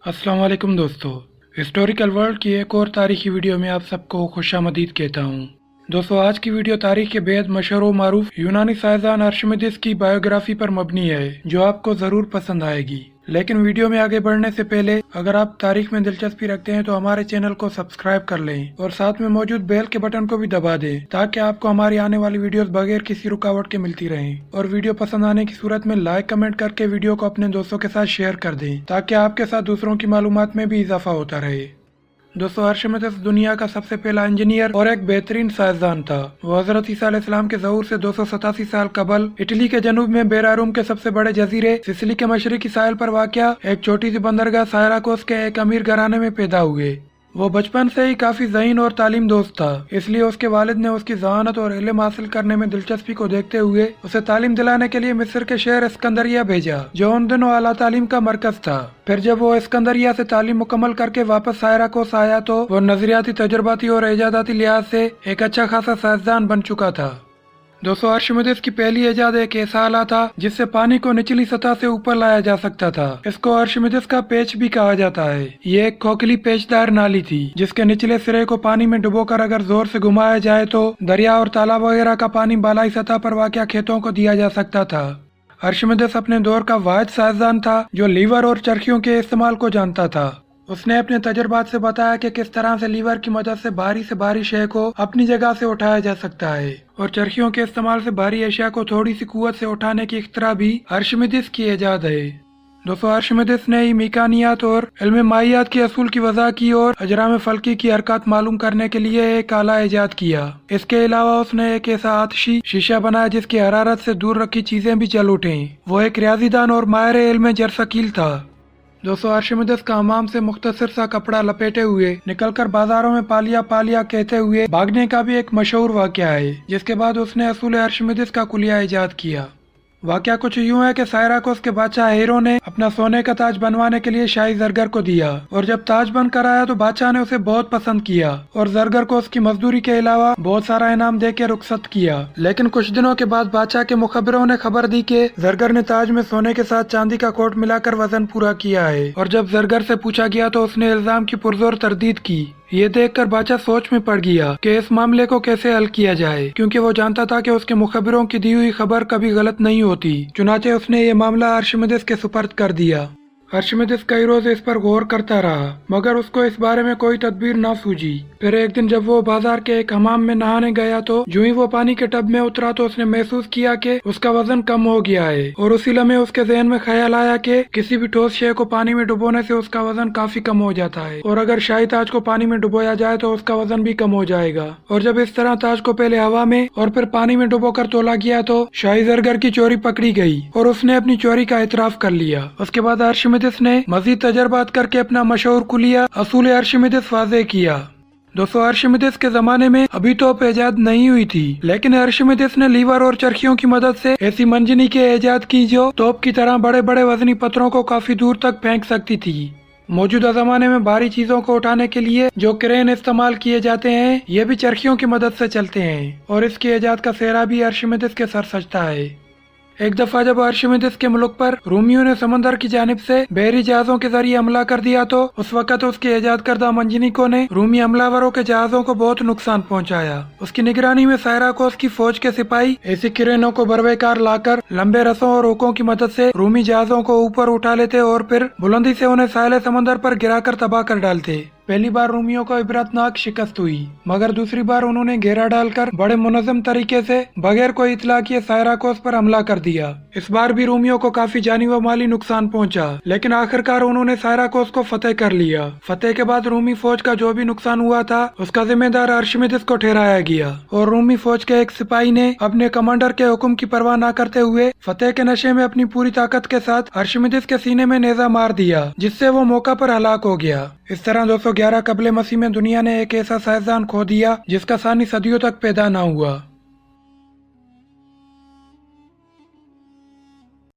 अस्सलाम वालेकुम दोस्तों। हिस्टोरिकल वर्ल्ड की एक और तारीखी वीडियो में आप सबको खुशामदीद कहता हूँ। दोस्तों, आज की वीडियो तारीख के बेहद मशहूर व मारूफ यूनानी साइंसदान आर्शिमिदिस की बायोग्राफी पर मबनी है, जो आपको जरूर पसंद आएगी। लेकिन वीडियो में आगे बढ़ने से पहले अगर आप तारीख में दिलचस्पी रखते हैं तो हमारे चैनल को सब्सक्राइब कर लें और साथ में मौजूद बेल के बटन को भी दबा दें, ताकि आपको हमारी आने वाली वीडियोस बगैर किसी रुकावट के मिलती रहें। और वीडियो पसंद आने की सूरत में लाइक कमेंट करके वीडियो को अपने दोस्तों के साथ शेयर कर दें, ताकि आपके साथ दूसरों की मालूमात में भी इजाफा होता रहे। दोस्तों, आर्शिमिदिस दुनिया का सबसे पहला इंजीनियर और एक बेहतरीन साइंसदान था। वो हजरत ईसा अलैहिस्सलाम के ज़हूर से 287 साल कबल इटली के जनूब में बेरारूम के सबसे बड़े जजीरे सिसिली के मशरकी साहिल पर वाक़या एक छोटी सी बंदरगाह सायराकोस के एक अमीर घराने में पैदा हुए। वो बचपन से ही काफी ज़हीन और तालीम दोस्त था, इसलिए उसके वालिद ने उसकी ज़हानत और इल्म हासिल करने में दिलचस्पी को देखते हुए उसे तालीम दिलाने के लिए मिस्र के शहर इस्कंदरिया भेजा, जो उन दिनों आला तालीम का मरकज था। फिर जब वो इस्कंदरिया से तालीम मुकम्मल करके वापस सायराकोस आया तो वो नजरियाती, तजुर्बाती और इजादाती लिहाज से एक अच्छा खासा साइंसदान बन चुका था। दोस्तों, आर्शिमिदिस की पहली इजाद एक ऐसा आला था जिससे पानी को निचली सतह से ऊपर लाया जा सकता था। इसको आर्शिमिदिस का पेच भी कहा जाता है। ये एक खोखली पेचदार नाली थी, जिसके निचले सिरे को पानी में डुबोकर अगर जोर से घुमाया जाए तो दरिया और तालाब वगैरह का पानी बालाई सतह पर वाक़या खेतों को दिया जा सकता था। आर्शिमिदिस अपने दौर का वाहिद साइंसदान था जो लीवर और चरखियों के इस्तेमाल को जानता था। उसने अपने तजुर्बात से बताया कि किस तरह से लीवर की मदद से भारी शय को अपनी जगह से उठाया जा सकता है, और चरखियों के इस्तेमाल से भारी अशिया को थोड़ी सी कुव्वत से उठाने की इख्तरा भी आर्शिमिदिस की इजाद है। दोस्तों, आर्शिमिदिस ने मीकानियात और इल्म माइयात के असूल की वजह की और अजराम फल्की की हरकत मालूम करने के लिए एक आला इजाद किया। इसके अलावा उसने एक ऐसा आतशी शीशा बनाया जिसकी हरारत से दूर रखी चीजें भी जल उठें। वो एक रियाजीदान और माहिर इल्म जरसकील था। दोस्तों, आर्शिमिदिस का हमाम से मुख्तसर सा कपड़ा लपेटे हुए निकलकर बाजारों में पालिया पालिया कहते हुए भागने का भी एक मशहूर वाक़या है, जिसके बाद उसने असूल आर्शिमिदिस का कुलिया इजाद किया। वाक़या कुछ यूं है कि सायराकोस के बादशाह हीरो ने अपना सोने का ताज बनवाने के लिए शाही जरगर को दिया, और जब ताज बनकर आया तो बादशाह ने उसे बहुत पसंद किया और जरगर को उसकी मजदूरी के अलावा बहुत सारा इनाम देकर रुखसत किया। लेकिन कुछ दिनों के बाद बादशाह के मुखबिरों ने खबर दी कि जरगर ने ताज में सोने के साथ चांदी का कोट मिलाकर वजन पूरा किया है, और जब जरगर से पूछा गया तो उसने इल्जाम की पुरजोर तरदीद की। ये देखकर बादशाह सोच में पड़ गया कि इस मामले को कैसे हल किया जाए, क्योंकि वो जानता था कि उसके मुखबिरों की दी हुई खबर कभी गलत नहीं होती। चुनाचे उसने ये मामला आर्शिमिदिस के सुपर्द कर दिया। आर्शिमिदिस कई रोज इस पर गौर करता रहा, मगर उसको इस बारे में कोई तदबीर ना सूझी। फिर एक दिन जब वो बाजार के एक हमाम में नहाने गया तो जो ही वो पानी के टब में उतरा तो उसने महसूस किया कि उसका वजन कम हो गया है, और उसी लम्हे उसके ज़हन में ख्याल आया कि किसी भी ठोस शय को पानी में डुबोने से उसका वजन काफी कम हो जाता है, और अगर शाही ताज को पानी में डुबोया जाए तो उसका वजन भी कम हो जाएगा। और जब इस तरह ताज को पहले हवा में और फिर पानी में डुबोकर तोला गया तो शाही जरगर की चोरी पकड़ी गई और उसने अपनी चोरी का इतराफ कर लिया। उसके बाद आर्शिमिदिस ने मजीद तजर्बात करके अपना मशहूर कुलिया असूल आर्शिमिदिस वाज़े किया। दोस्तों, आर्शिमिदिस के जमाने में अभी तोप इजाद नहीं हुई थी, लेकिन आर्शिमिदिस ने लीवर और चरखियों की मदद से ऐसी मंजनी के इजाद की जो तोप की तरह बड़े बड़े वजनी पत्थरों को काफी दूर तक फेंक सकती थी। मौजूदा जमाने में भारी चीजों को उठाने के लिए जो क्रेन इस्तेमाल किए जाते हैं, ये भी चरखियों की मदद से चलते हैं, और इसकी इजाद का सेहरा भी आर्शिमिदिस के सर सजता है। एक दफा जब आर्शिमिदिस के मुल्क पर रोमियो ने समंदर की जानिब से बहरी जहाजों के जरिए हमला कर दिया तो उस वक्त उसके इजाद करदा मंजनीकों ने रूमी हमलावरों के जहाजों को बहुत नुकसान पहुंचाया। उसकी निगरानी में सायराकोस की फौज के सिपाही ऐसी क्रेनों को बरवेकार लाकर लंबे रसों और हुकों की मदद से रूमी जहाजों को ऊपर उठा लेते और फिर बुलंदी से उन्हें साहिल समंदर पर गिराकर तबाह कर डालते। पहली बार रोमियो को इबरतनाक शिकस्त हुई, मगर दूसरी बार उन्होंने घेरा डालकर बड़े मुनज़्ज़म तरीके से बगैर कोई इतला किए सायराकोस पर हमला कर दिया। इस बार भी रोमियो को काफी जानी व माली नुकसान पहुंचा, लेकिन आखिरकार उन्होंने सायराकोस को फतेह कर लिया। फतेह के बाद रूमी फौज का जो भी नुकसान हुआ था उसका जिम्मेदार आर्शिमिदिस को ठहराया गया, और रूमी फौज के एक सिपाही ने अपने कमांडर के हुक्म की परवाह न करते हुए फतेह के नशे में अपनी पूरी ताकत के साथ आर्शिमिदिस के सीने में नेजा मार दिया, जिससे वो मौका पर हलाक हो गया। इस तरह 211 कबले मसीह में दुनिया ने एक ऐसा साइंसदान खो दिया जिसका सानी सदियों तक पैदा न हुआ।